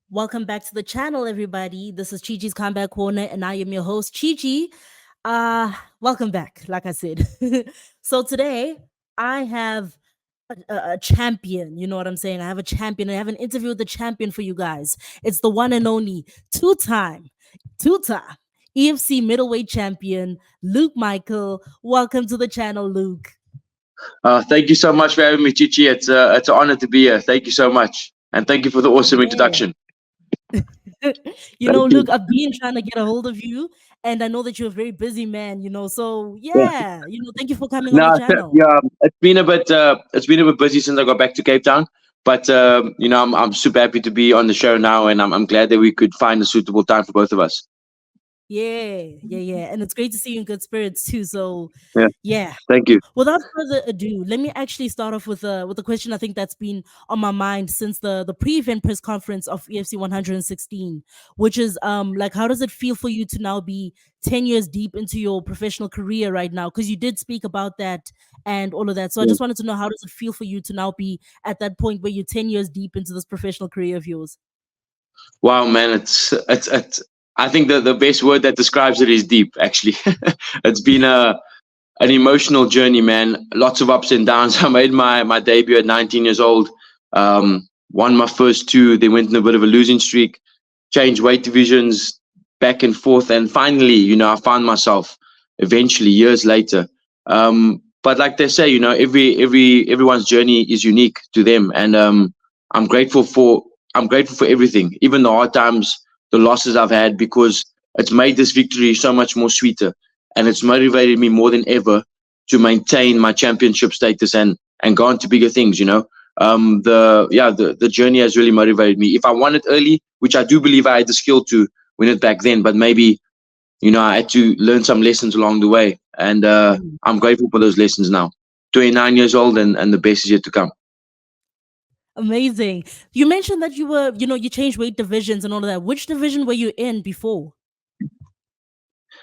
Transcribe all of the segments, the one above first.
Welcome back to the channel, everybody. This is Chi Chi's Comeback Corner, and I am your host, Chi Chi. Welcome back, like I said. So today, I have a champion. You know what I'm saying? I have a champion. I have an interview with the champion for you guys. It's the one and only two-time EFC Middleweight Champion, Luke Michael. Welcome to the channel, Luke. Thank you so much for having me, Chichi. It's an honor to be here. Thank you so much, and thank you for the awesome Yeah. introduction. You Thank know, you. Luke, I've been trying to get a hold of you, and I know that you're a very busy man, so Yeah. yeah, thank you for coming on the No, channel. yeah, it's been a bit busy since I got back to Cape Town, but I'm super happy to be on the show now, and I'm glad that we could find a suitable time for both of us. Yeah. And it's great to see you in good spirits too. So Yeah, yeah. thank you. Without further ado, let me actually start off with a question I think that's been on my mind since the pre-event press conference of EFC 116, which is like how does it feel for you to now be 10 years deep into your professional career right now? Because you did speak about that and all of that. So I Yeah. just wanted to know, how does it feel for you to now be at that point where you're 10 years deep into this professional career of yours? Wow, man, it's. I think the best word that describes it is deep. Actually, it's been an emotional journey, man. Lots of ups and downs. I made my debut at 19 years old. Won my first two. They went in a bit of a losing streak. Changed weight divisions back and forth, and finally, I found myself eventually years later. But like they say, everyone's journey is unique to them, and I'm grateful for I'm grateful for everything, even the hard times, the losses I've had, because it's made this victory so much more sweeter, and it's motivated me more than ever to maintain my championship status and go on to bigger things. The journey has really motivated me. If I won it early, which I do believe I had the skill to win it back then, but maybe I had to learn some lessons along the way, and I'm grateful for those lessons now. 29 years old, and the best is yet to come. Amazing. You mentioned that you changed weight divisions and all of that. Which division were you in before?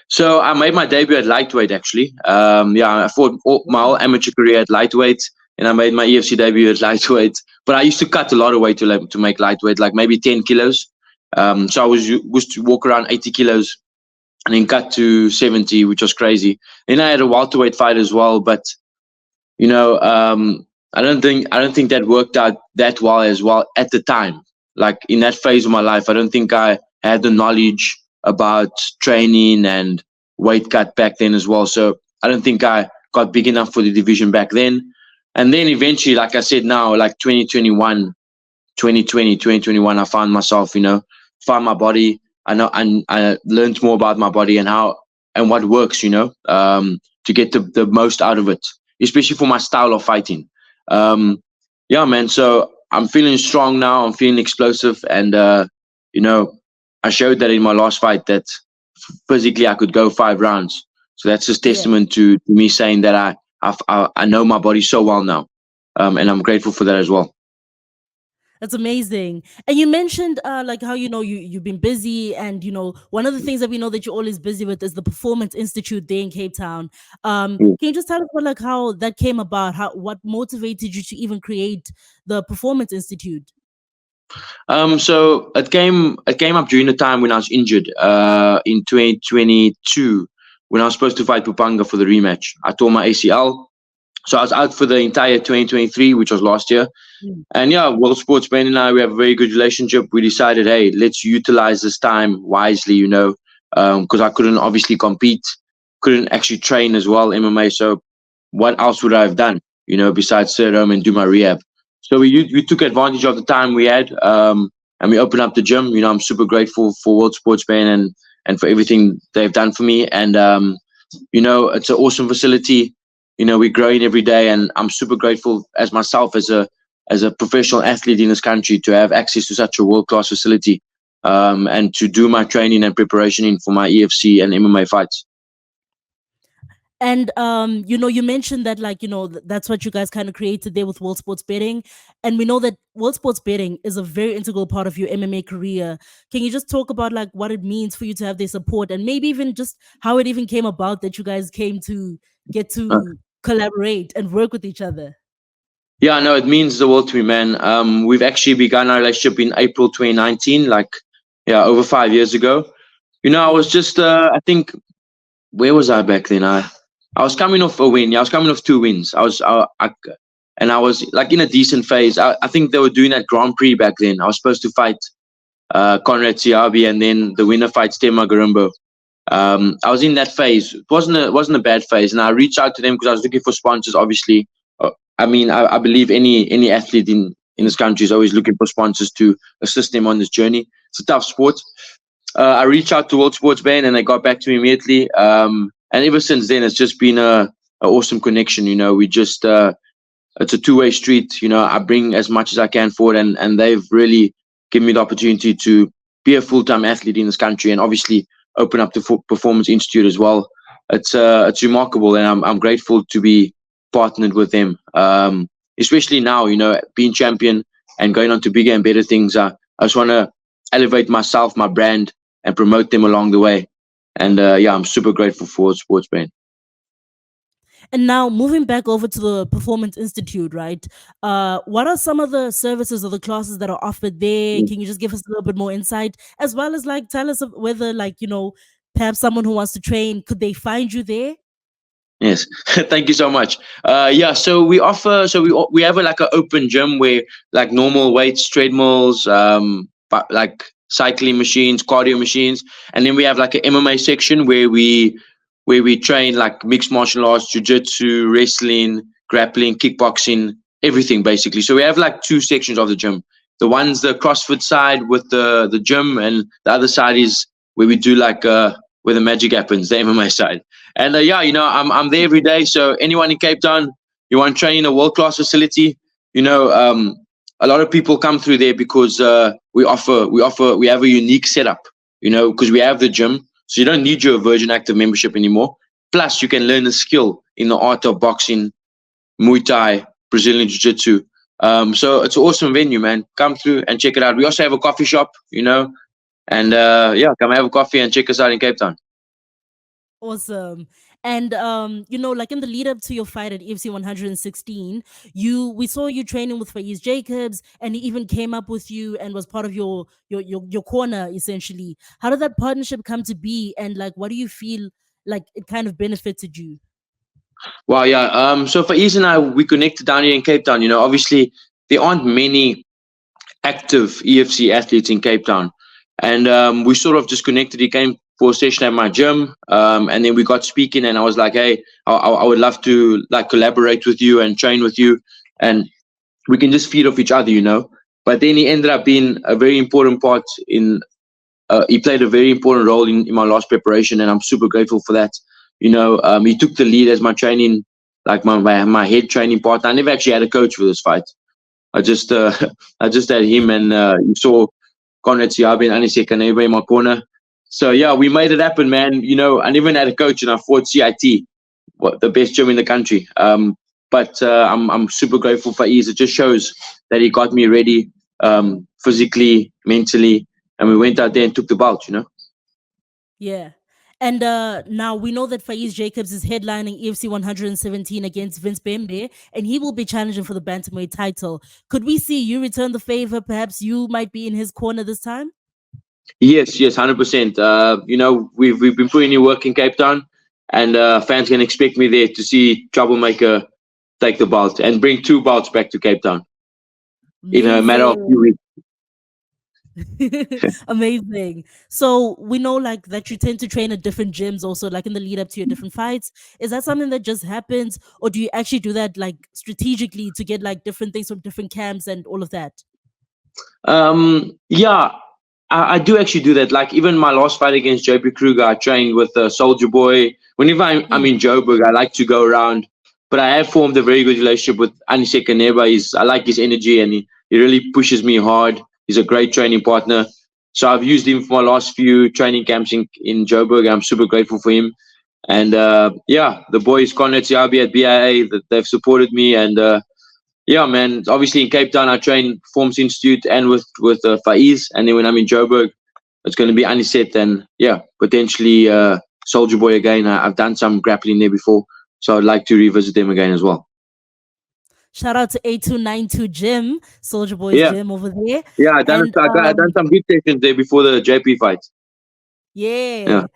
So I made my debut at lightweight, actually. I fought my whole amateur career at lightweight, and I made my EFC debut at lightweight. But I used to cut a lot of weight to make lightweight, like maybe 10 kilos. So I was to walk around 80 kilos and then cut to 70, which was crazy. Then I had a welterweight fight as well, but you know, um, I don't think that worked out that well at the time. Like in that phase of my life, I don't think I had the knowledge about training and weight cut back then as well. So I don't think I got big enough for the division back then. And then eventually, like I said, now like 2021, 2020, 2021, I found myself, found my body. I know, and I learned more about my body and how and what works, to get the most out of it, especially for my style of fighting. Yeah, man. So I'm feeling strong now. I'm feeling explosive, and you know, I showed that in my last fight that physically I could go 5 rounds. So that's just Yeah. testament to me saying that I know my body so well now, and I'm grateful for that as well. That's amazing. And you mentioned like how you've been busy, and one of the things that we know that you're always busy with is the Performance Institute there in Cape Town. Can you just tell us about like how that came about? How what motivated you to even create the Performance Institute? So it came up during the time when I was injured, in 2022, when I was supposed to fight Pupanga for the rematch. I tore my ACL, so I was out for the entire 2023, which was last year. Mm. And yeah, World Sports Ben and I, we have a very good relationship. We decided, hey, let's utilize this time wisely, because I couldn't obviously compete, couldn't actually train as well MMA. So what else would I have done, besides sit at home and do my rehab? So we took advantage of the time we had, and we opened up the gym. I'm super grateful for World Sports Ben and for everything they've done for me. And it's an awesome facility. We're growing every day, and I'm super grateful as myself as a professional athlete in this country to have access to such a world class facility, and to do my training and preparation in for my EFC and MMA fights. And you mentioned that like that's what you guys kind of created there with World Sports Betting, and we know that World Sports Betting is a very integral part of your MMA career. Can you just talk about like what it means for you to have their support, and maybe even just how it even came about that you guys came to get Uh, to collaborate and work with each other? Yeah, no, it means the world to me, man. We've actually begun our relationship in April 2019, like, yeah, over 5 years ago. I was Yeah. just, I think, where was I back then? I was coming off a win. Yeah, I was coming off 2 wins. And I was like in a decent phase. I think they were doing that Grand Prix back then. I was supposed to fight Conrad Siabi, and then the winner fights Tema Garumbo. I was in that phase. It wasn't a bad phase, and I reached out to them because I was looking for sponsors. Obviously, I mean, I believe any athlete in this country is always looking for sponsors to assist them on this journey. It's a tough sport. I reached out to World Sports Band, and they got back to me immediately. And ever since then, it's just been a awesome connection. We just it's a two-way street. I bring as much as I can forward, and they've really given me the opportunity to be a full-time athlete in this country, and obviously open up the Performance Institute as well. It's remarkable, and I'm grateful to be partnered with them. Especially now, being champion and going on to bigger and better things. I just want to elevate myself, my brand, and promote them along the way. And yeah, I'm super grateful for Sports Brand. And now moving back over to the Performance Institute, right? What are some of the services or the classes that are offered there? Can you just give us a little bit more insight, as well as like tell us whether perhaps someone who wants to train, could they find you there? Yes, thank you so much. Yeah, so we offer, we have like an open gym where like normal weights, treadmills, but like cycling machines, cardio machines, and then we have like an MMA section where we train like mixed martial arts, jiu-jitsu, wrestling, grappling, kickboxing, everything basically. So we have like two sections of the gym. The one's the CrossFit side with the gym, and the other side is where we do like where the magic happens, the MMA side. And yeah, I'm there every day. So anyone in Cape Town, you want to train in a world class facility, a lot of people come through there because we have a unique setup, because we have the gym, so you don't need your Virgin Active membership anymore. Plus, you can learn a skill in the art of boxing, Muay Thai, Brazilian Jiu Jitsu. So it's an awesome venue, man. Come through and check it out. We also have a coffee shop, and yeah, come have a coffee and check us out in Cape Town. Awesome. And like in the lead up to your fight at EFC 116, we saw you training with Faiz Jacobs, and he even came up with you and was part of your corner essentially. How did that partnership come to be, and like what do you feel like it kind of benefited you? Wow, yeah. So for Ease and I, we connected down here in Cape Town. Obviously there aren't many active EFC athletes in Cape Town, and we sort of just connected. He came for a session at my gym, and then we got speaking, and I was like, hey, I would love to like collaborate with you and train with you, and we can just feed off each other. But then he ended up being a very important part in. He played a very important role in my last preparation, and I'm super grateful for that. He took the lead as my training, like my head training partner. I never actually had a coach for this fight. I just I just had him, and you saw Conrad Siabi and Anise Kanebe in my corner. So yeah, we made it happen, man. I never had a coach, and I fought CIT, the best gym in the country. But I'm super grateful for Ease. It just shows that he got me ready, physically, mentally, and we went out there and took the belt. Yeah. And now we know that Faiz Jacobs is headlining EFC 117 against Vince Bembe, and he will be challenging for the bantamweight title. Could we see you return the favor? Perhaps you might be in his corner this time. Yes, 100%. We've been putting in work in Cape Town, and fans can expect me there to see Troublemaker take the belt and bring two belts back to Cape Town in a matter of few weeks. Amazing. So we know like that you tend to train at different gyms also, like in the lead up to your different fights. Is that something that just happens, or do you actually do that like strategically to get like different things from different camps and all of that? Yeah, I do actually do that. Like even my last fight against JP Kruger, I trained with Soldier Boy. Whenever I'm in Joburg, I like to go around. But I have formed a very good relationship with Anise Kaneba. I like his energy, and he really pushes me hard. He's a great training partner. So I've used him for my last few training camps in Joburg. I'm super grateful for him. And yeah, the boys, Conrad Siabi at BIA, they've supported me. And yeah, man, obviously in Cape Town, I train Performance Institute and with Faiz. And then when I'm in Joburg, it's going to be Anisette and, yeah, potentially Soldier Boy again. I've done some grappling there before. So I'd like to revisit them again as well. Shout out to 8292 Gym, Soldier Boy's Yeah, gym over there. yeah. And I done some good sessions there before the JP fight. Yeah. yeah.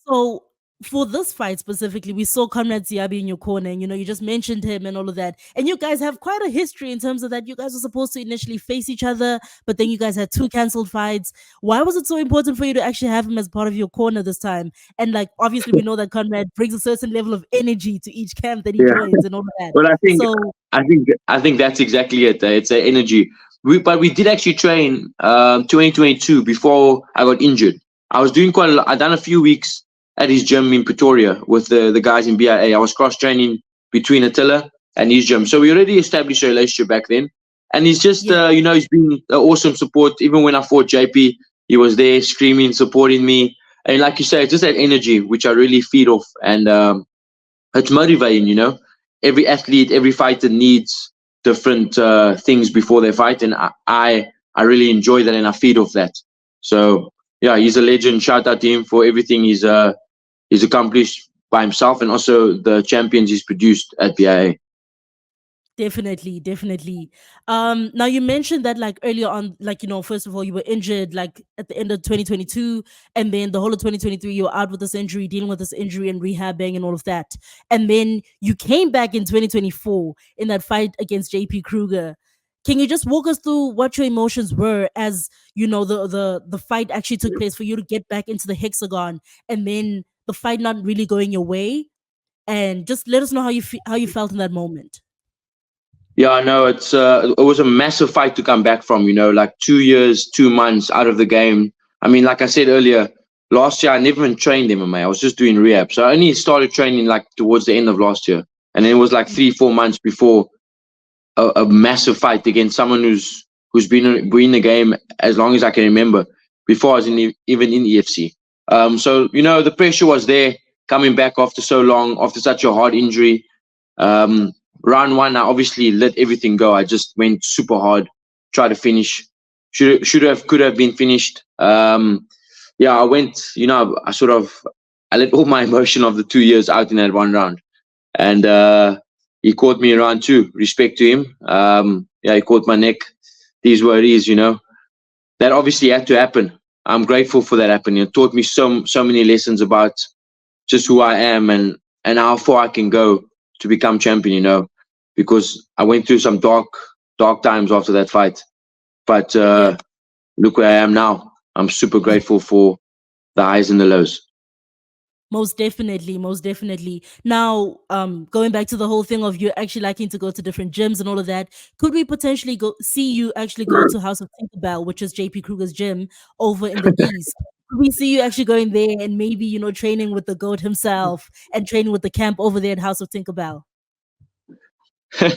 So for this fight specifically, we saw Conrad Ziabi in your corner, and you just mentioned him and all of that. And you guys have quite a history in terms of that. You guys were supposed to initially face each other, but then you guys had two cancelled fights. Why was it so important for you to actually have him as part of your corner this time? And like obviously we know that Conrad brings a certain level of energy to each camp that he Yeah. joins and all of that. Well, So I think that's exactly it. It's the energy. But we did actually train 2022 before I got injured. I was doing quite a lot. I done a few weeks at his gym in Pretoria with the guys in BIA. I was cross training between Attila and his gym, so we already established a relationship back then. And he's just yeah, he's been an awesome support. Even when I fought JP, he was there screaming, supporting me. And like you say, it's just that energy which I really feed off, and it's motivating. Every athlete, every fighter needs different things before they fight, and I really enjoy that, and I feed off that. So yeah, he's a legend. Shout out to him for everything he's accomplished by himself, and also the champions he's produced at BIA. definitely, definitely. Now you mentioned that like earlier on, like first of all, you were injured like at the end of 2022, and then the whole of 2023, you were out with this injury, dealing with this injury and rehabbing and all of that. And then you came back in 2024 in that fight against JP Kruger. Can you just walk us through what your emotions were as the fight actually took place for you to get back into the hexagon, and then the fight not really going your way, and just let us know how you felt in that moment. Yeah, I know it was a massive fight to come back from. Like 2 years, 2 months out of the game. I mean, like I said earlier, last year I never even trained MMA. I was just doing rehab, so I only started training like towards the end of last year, and then it was like 3-4 months before a massive fight against someone who's been in the game as long as I can remember. Before I was even in EFC. So the pressure was there coming back after so long, after such a hard injury. Round one, I obviously let everything go. I just went super hard, tried to finish. Could have been finished. Yeah, I went. I let all my emotion of the 2 years out in that one round, and he caught me in round two. Respect to him. Yeah, he caught my neck. These were it is. That obviously had to happen. I'm grateful for that happening. It taught me so many lessons about just who I am and how far I can go to become champion. Because I went through some dark times after that fight, but Yeah. look where I am now. I'm super grateful for the highs and the lows. Most definitely, most definitely. Now, going back to the whole thing of you actually liking to go to different gyms and all of that, could we potentially go see you actually go to House of Tinkerbell, which is JP Kruger's gym over in the east? Could we see you actually going there and maybe training with the goat himself and training with the camp over there at House of Tinkerbell?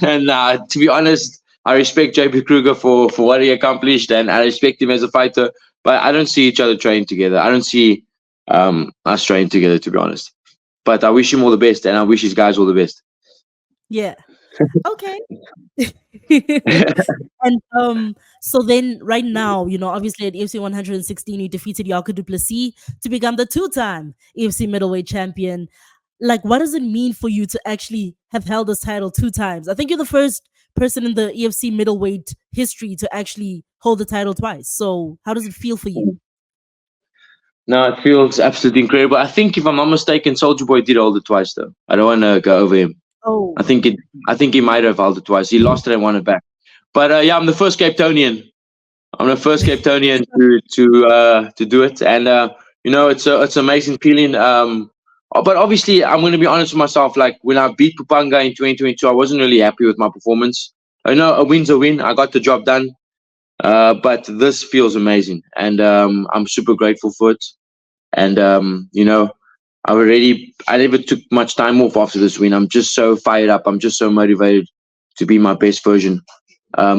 Nah, to be honest, I respect JP Kruger for what he accomplished, and I respect him as a fighter. But I don't see each other training together. I don't see us training together, to be honest. But I wish him all the best, and I wish his guys all the best. Yeah. Okay. And so then right now, obviously at EFC 116, you defeated Yako Duplessis to become the two-time EFC Middleweight Champion. Like, what does it mean for you to actually have held this title two times? I think you're the first person in the EFC Middleweight history to actually hold the title twice. So how does it feel for you? No, it feels absolutely incredible. I think, if I'm not mistaken, Soldier Boy did hold it twice, though. I don't want to go over him. Oh, I think he might have held it twice. He lost it and won it back. But yeah, I'm the first Cape Townian. I'm the first Cape Townian to do it, and it's an amazing feeling. But obviously, I'm going to be honest with myself. Like when I beat Pupanga in 2022, I wasn't really happy with my performance. I know a win's a win. I got the job done. But this feels amazing, and I'm super grateful for it. And I never took much time off after this win. I'm just so fired up. I'm just so motivated to be my best version.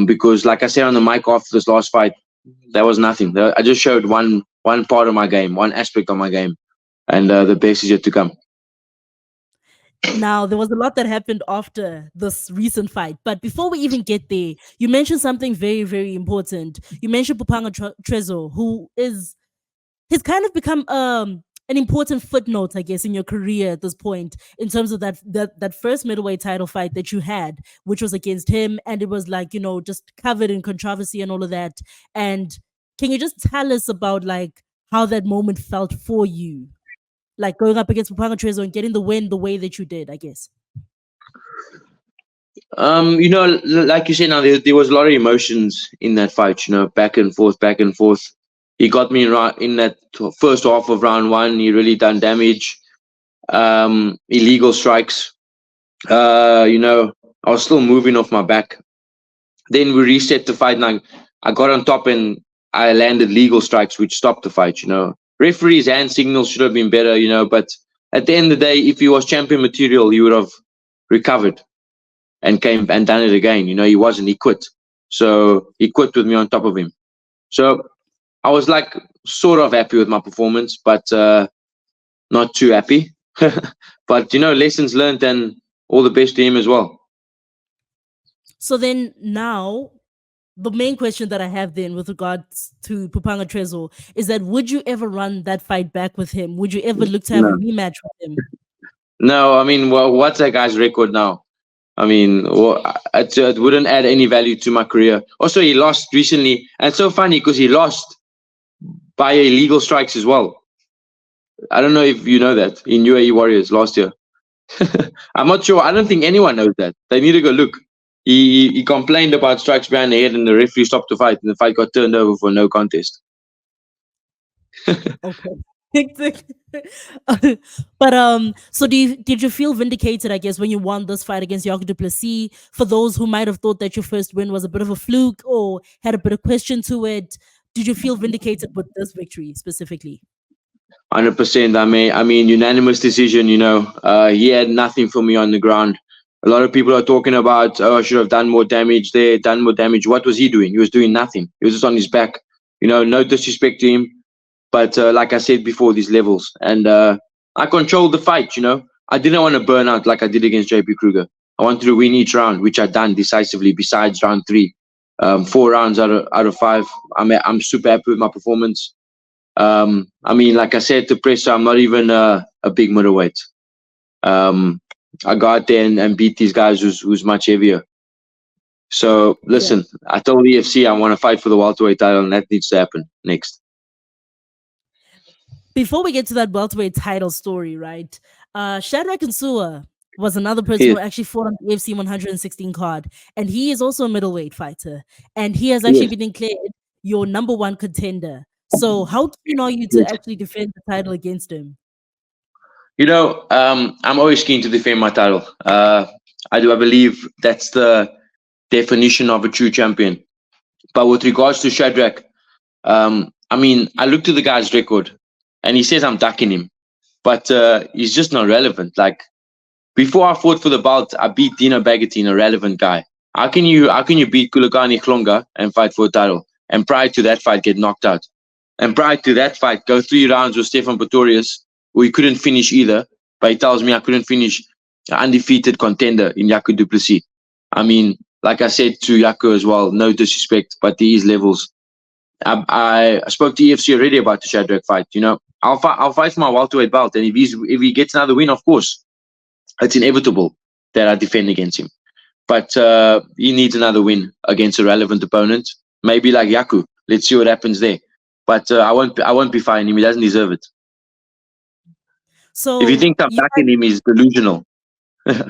Because, like I said on the mic after this last fight, that was nothing. I just showed one part of my game, one aspect of my game, and the best is yet to come. now there was a lot that happened after this recent fight, but before we even get there, you mentioned something very, very important. You mentioned Pupanga Trezo, who is he's kind of become an important footnote, I guess, in your career at this point, in terms of that first middleweight title fight that you had, which was against him, and it was like, just covered in controversy and all of that. And can you just tell us about like how that moment felt for you, like going up against Pupanga Trezo and getting the win the way that you did, I guess? Like you said, now there was a lot of emotions in that fight. Back and forth, back and forth. He got me right in that first half of round one. He really done damage. Illegal strikes. I was still moving off my back. Then we reset the fight, and I got on top and I landed legal strikes, which stopped the fight. Referees' hand signals should have been better. But at the end of the day, if he was champion material, he would have recovered and came and done it again. He wasn't. He quit. So he quit with me on top of him. So I was like sort of happy with my performance, but not too happy. But lessons learned, and all the best to him as well. So then now, the main question that I have then with regards to Pupanga Trezo is that would you ever run that fight back with him? Would you ever look to have a rematch with him? No, I mean, what's that guy's record now? I mean, it wouldn't add any value to my career. Also, he lost recently, and it's so funny because he lost by illegal strikes as well. I don't know if you know that in UAE Warriors last year. I'm not sure. I don't think anyone knows that. They need to go look. He complained about strikes behind the head, and the referee stopped the fight, and the fight got turned over for no contest. Okay. But so did you feel vindicated, I guess, when you won this fight against Jaco du Plessis? For those who might have thought that your first win was a bit of a fluke or had a bit of question to it, did you feel vindicated with this victory specifically? 100%. I mean, unanimous decision. He had nothing for me on the ground. A lot of people are talking about, I should have done more damage there, done more damage. What was he doing? He was doing nothing. He was just on his back. No disrespect to him. But like I said before, these levels. And I controlled the fight, I didn't want to burn out like I did against JP Kruger. I wanted to win each round, which I done decisively besides round 3. 4 rounds out of 5. I'm super happy with my performance. I mean, like I said to Presser, I'm not even a big middleweight. I got out there and beat these guys who's much heavier. So listen, yeah. I told EFC I want to fight for the welterweight title, and that needs to happen next. Before we get to that welterweight title story, right? Shadrack Nsua was another person who actually fought on the EFC 116 card, and he is also a middleweight fighter, and he has actually been declared your number 1 contender. So how keen are you to actually defend the title against him? I'm always keen to defend my title. I believe that's the definition of a true champion. But with regards to Shadrack, I mean, I looked at the guy's record, and he says I'm ducking him, but he's just not relevant. Like, before I fought for the belt, I beat Dino Bagatine, a relevant guy. How can you beat Kulagani Klonga and fight for a title? And prior to that fight, get knocked out. And prior to that fight, go 3 rounds with Stefan Pretorius, who he couldn't finish either. But he tells me I couldn't finish an undefeated contender in Jaco du Plessis. I mean, like I said to Jaco as well, no disrespect, but these levels. I spoke to EFC already about the Shadrack fight. I'll fight for my welterweight belt, and if he gets another win, of course, it's inevitable that I defend against him. But he needs another win against a relevant opponent, maybe like Jaco. Let's see what happens there. But I won't be fighting him. He doesn't deserve it. So if you think I'm backing him, he's delusional. I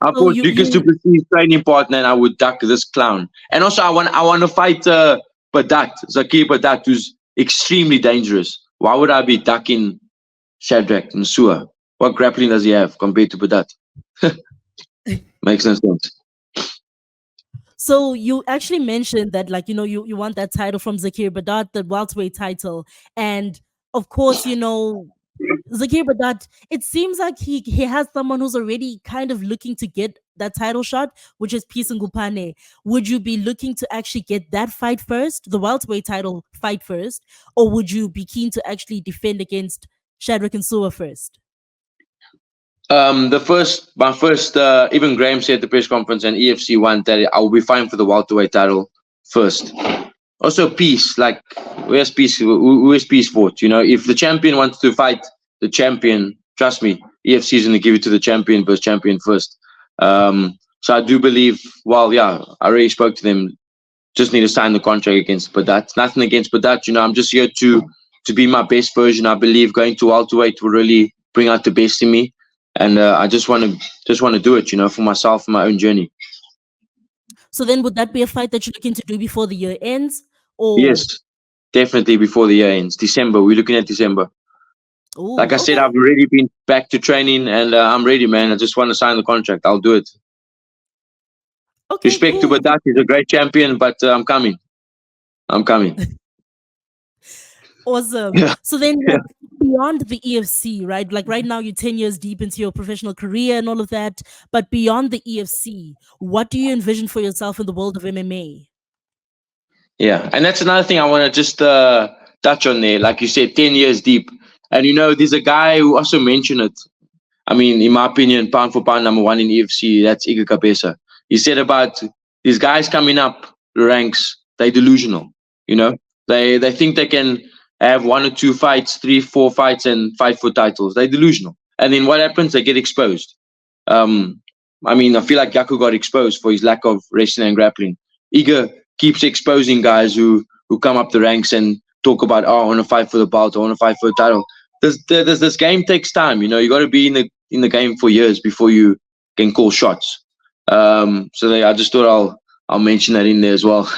fought Lucas du Plessis' training partner, and I would duck this clown. And also, I want to fight Zakir Badat, who's extremely dangerous. Why would I be ducking Shadrack Nsua? What grappling does he have compared to Badat? Makes no sense. So you actually mentioned that, like, you want that title from Zakir Badat, the welterweight title, and of course, Zakir Badat, it seems like he has someone who's already kind of looking to get that title shot, which is Peace Ngupane. Would you be looking to actually get that fight first, the welterweight title fight first, or would you be keen to actually defend against Shadrack Nsua first? My first, even Graham said at the press conference, and EFC won that I will be fighting for the welterweight title first. also peace. Like where's peace? Where's peace sport? You know, if the champion wants to fight the champion, trust me, EFC is going to give it to the champion versus champion first. So I do believe. Well, yeah, I already spoke to them. Just need to sign the contract against Badat. Nothing against Badat. You know, I'm just here to be my best version. I believe going to welterweight will really bring out the best in me, and I just want to do it. You know, for myself, for my own journey. So then, would that be a fight that you're looking to do before the year ends? Or Yes, definitely before the year ends. December. We're looking at December. Like oh, I said, okay, I've already been back to training, and I'm ready, man. I just want to sign the contract. I'll do it. okay, Respect to cool. Badat, he's a great champion, but I'm coming. I'm coming. Awesome. Yeah. So then, like, beyond the EFC, right? Like right now, you're 10 years deep into your professional career and all of that. But beyond the EFC, what do you envision for yourself in the world of MMA? Yeah, and that's another thing I want to just touch on there. Like you said, 10 years deep. And you know, there's a guy who also mentioned it. I mean, in my opinion, pound for pound, number one in EFC, that's Iga Cabeza. He said about these guys coming up the ranks, they're delusional. You know, they think they can have one or two fights, 3, 4 fights, and fight for titles. They're delusional. And then what happens? They get exposed. I mean, I feel like Yaku got exposed for his lack of wrestling and grappling. Iga keeps exposing guys who come up the ranks and talk about, oh, I want to fight for the belt, I want to fight for the title. This game takes time. You know, you got to be in the game for years before you can call shots. I just thought I'll mention that in there as well.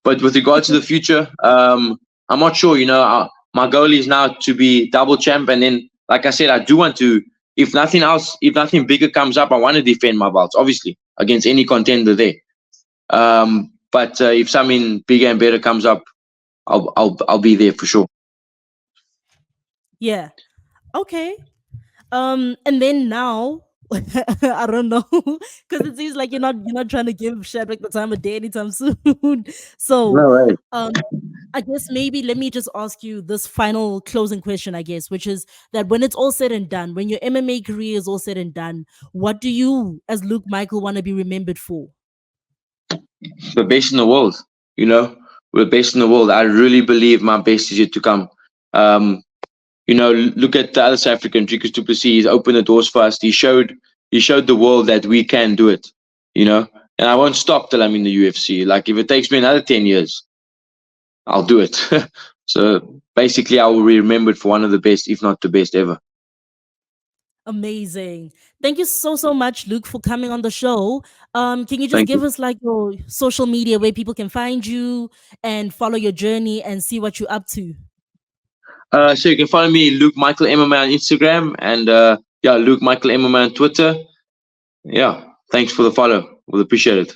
But with regard to the future, I'm not sure. You know, my goal is now to be double champ, and then, like I said, I do want to. If nothing else, if nothing bigger comes up, I want to defend my belts, obviously, against any contender there. But if something bigger and better comes up, I'll be there for sure. Yeah. Okay. And then now, I don't know, because it seems like you're not trying to give Shadrack the time of day anytime soon. So, No way. um, I guess maybe let me just ask you this final closing question, I guess, which is that when it's all said and done, when your MMA career is all said and done, what do you, as Luke Michael, want to be remembered for? The best in the world. You know, we're the best in the world. I really believe my best is yet to come. Um, you know, look at the other South African, Dricus du Plessis. He's opened the doors for us. He showed the world that we can do it. You know, and I won't stop till I'm in the UFC. Like if it takes me another 10 years, I'll do it. So basically, I will be remembered for one of the best, if not the best ever. Amazing. Thank you so much, Luke, for coming on the show. Can you just Thank give you. us like your social media where people can find you and follow your journey and see what you're up to? So you can follow me, Luke Michael MMA on Instagram, and yeah, Luke Michael MMA on Twitter. Yeah, thanks for the follow. We'll appreciate it.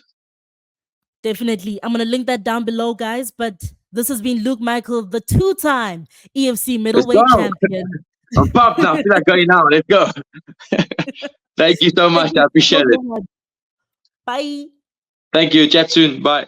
Definitely. I'm going to link that down below, guys. But this has been Luke Michael, the 2-time EFC Let's go. Middleweight Champion. I'm pumped now. I feel like going now. Let's go. Thank you so much. Thank you I appreciate it. so much. Bye. Thank you. Chat soon. Bye.